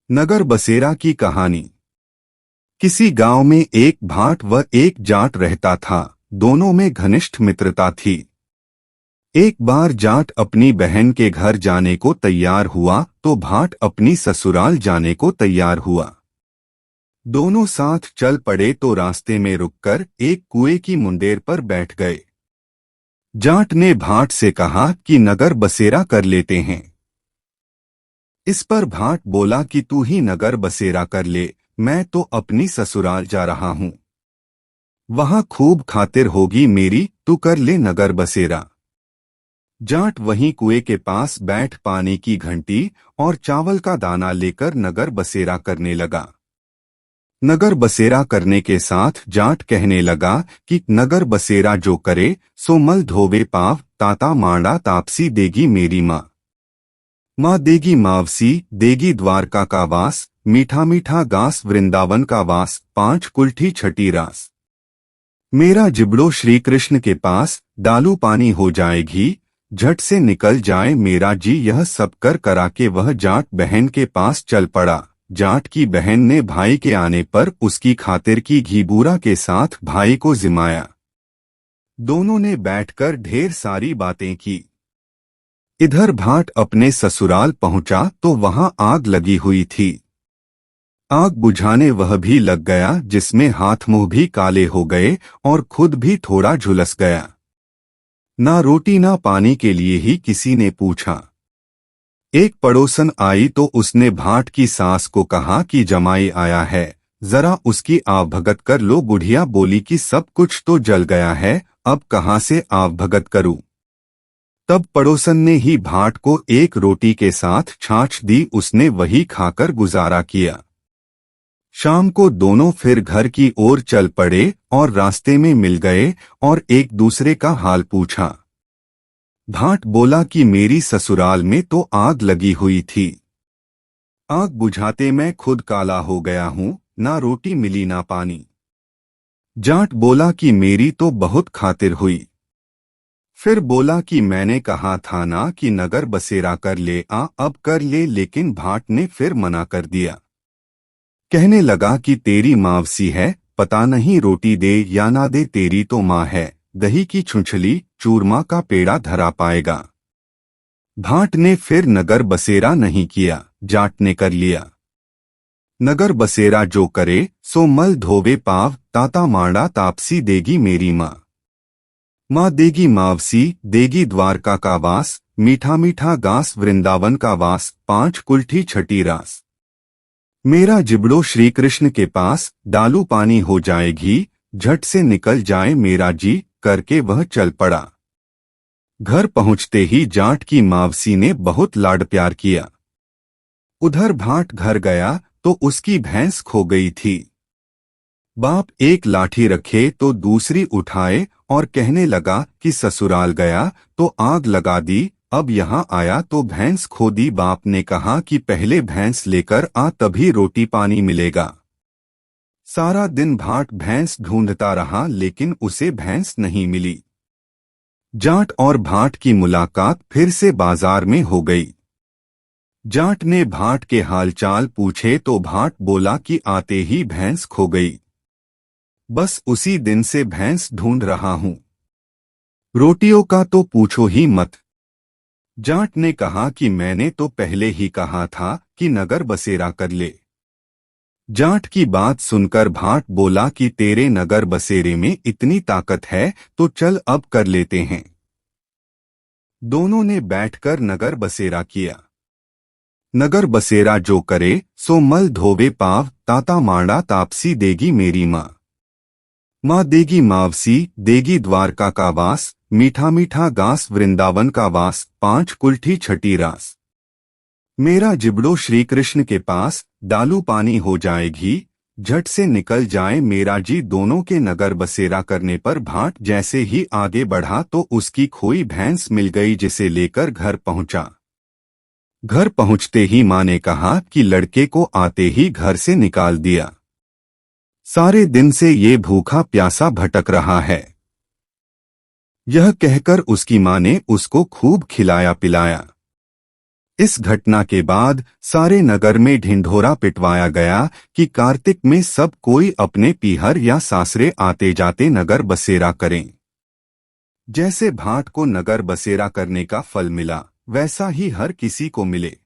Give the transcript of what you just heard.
नगर बसेरा की कहानी। किसी गांव में एक भाट व एक जाट रहता था। दोनों में घनिष्ठ मित्रता थी। एक बार जाट अपनी बहन के घर जाने को तैयार हुआ तो भाट अपनी ससुराल जाने को तैयार हुआ। दोनों साथ चल पड़े तो रास्ते में रुककर एक कुएं की मुंडेर पर बैठ गए। जाट ने भाट से कहा कि नगर बसेरा कर लेते हैं। इस पर भाट बोला कि तू ही नगर बसेरा कर ले, मैं तो अपनी ससुराल जा रहा हूँ। वहां खूब खातिर होगी मेरी, तू कर ले नगर बसेरा। जाट वहीं कुएं के पास बैठ पानी की घंटी और चावल का दाना लेकर नगर बसेरा करने लगा। नगर बसेरा करने के साथ जाट कहने लगा कि नगर बसेरा जो करे सो मल धोवे पाव, ताता मांडा तापसी देगी मेरी माँ। माँ देगी मावसी, देगी द्वारका का वास, मीठा मीठा गास वृंदावन का वास, पांच कुल्ठी छठी रास। मेरा जिबड़ो श्री कृष्ण के पास, डालू पानी हो जाएगी, झट से निकल जाए मेरा जी। यह सब कर करा के वह जाट बहन के पास चल पड़ा। जाट की बहन ने भाई के आने पर उसकी खातिर की घीबूरा के साथ भाई को जिमाया। दोनों ने बैठकर ढेर सारी बातें की। इधर भाट अपने ससुराल पहुंचा तो वहां आग लगी हुई थी। आग बुझाने वह भी लग गया, जिसमें हाथ मुंह भी काले हो गए और खुद भी थोड़ा झुलस गया। ना रोटी ना पानी के लिए ही किसी ने पूछा। एक पड़ोसन आई तो उसने भाट की सास को कहा कि जमाई आया है, जरा उसकी आवभगत कर लो। बुढ़िया बोली कि सब कुछ तो जल गया है, अब कहाँ से आवभगत करूं। तब पड़ोसन ने ही भाट को एक रोटी के साथ छाछ दी, उसने वही खाकर गुजारा किया। शाम को दोनों फिर घर की ओर चल पड़े और रास्ते में मिल गए और एक दूसरे का हाल पूछा। भाट बोला कि मेरी ससुराल में तो आग लगी हुई थी, आग बुझाते मैं खुद काला हो गया हूँ, ना रोटी मिली ना पानी। जाट बोला कि मेरी तो बहुत खातिर हुई। फिर बोला कि मैंने कहा था ना कि नगर बसेरा कर ले, अब कर ले, लेकिन भाट ने फिर मना कर दिया। कहने लगा कि तेरी मावसी है, पता नहीं रोटी दे या ना दे, तेरी तो माँ है, दही की छुंछली चूरमा का पेड़ा धरा पाएगा। भाट ने फिर नगर बसेरा नहीं किया, जाट ने कर लिया। नगर बसेरा जो करे सो मल धोवे पाव, ताता मांडा तापसी देगी मेरी माँ। माँ देगी मावसी, देगी द्वारका का वास, मीठा मीठा गास वृंदावन का वास, पांच कुल्ठी छठी रास। मेरा जिबड़ो श्री कृष्ण के पास, डालू पानी हो जाएगी, झट से निकल जाए मेरा जी, करके वह चल पड़ा। घर पहुंचते ही जाट की मावसी ने बहुत लाड प्यार किया। उधर भाट घर गया तो उसकी भैंस खो गई थी। बाप एक लाठी रखे तो दूसरी उठाए और कहने लगा कि ससुराल गया तो आग लगा दी, अब यहाँ आया तो भैंस खो दी। बाप ने कहा कि पहले भैंस लेकर आ, तभी रोटी पानी मिलेगा। सारा दिन भाट भैंस ढूंढता रहा लेकिन उसे भैंस नहीं मिली। जाट और भाट की मुलाकात फिर से बाजार में हो गई। जाट ने भाट के हालचाल पूछे तो भाट बोला कि आते ही भैंस खो गई, बस उसी दिन से भैंस ढूंढ रहा हूं, रोटियों का तो पूछो ही मत। जाट ने कहा कि मैंने तो पहले ही कहा था कि नगर बसेरा कर ले। जाट की बात सुनकर भाट बोला कि तेरे नगर बसेरे में इतनी ताकत है तो चल अब कर लेते हैं। दोनों ने बैठकर नगर बसेरा किया। नगर बसेरा जो करे सो मल धोवे पाव, ताता मांडा तापसी देगी मेरी माँ। माँ देगी मावसी, देगी द्वारका का वास, मीठा मीठा गास वृंदावन का वास, पांच कुल्ठी छठी रास। मेरा जिबड़ो श्री कृष्ण के पास, डालू पानी हो जाएगी, झट से निकल जाए मेरा जी। दोनों के नगर बसेरा करने पर भाट जैसे ही आगे बढ़ा तो उसकी खोई भैंस मिल गई, जिसे लेकर घर पहुंचा। घर पहुंचते ही माँ ने कहा कि लड़के को आते ही घर से निकाल दिया, सारे दिन से ये भूखा प्यासा भटक रहा है। यह कहकर उसकी माँ ने उसको खूब खिलाया पिलाया। इस घटना के बाद सारे नगर में ढिंढोरा पिटवाया गया कि कार्तिक में सब कोई अपने पीहर या सासरे आते जाते नगर बसेरा करें। जैसे भाट को नगर बसेरा करने का फल मिला, वैसा ही हर किसी को मिले।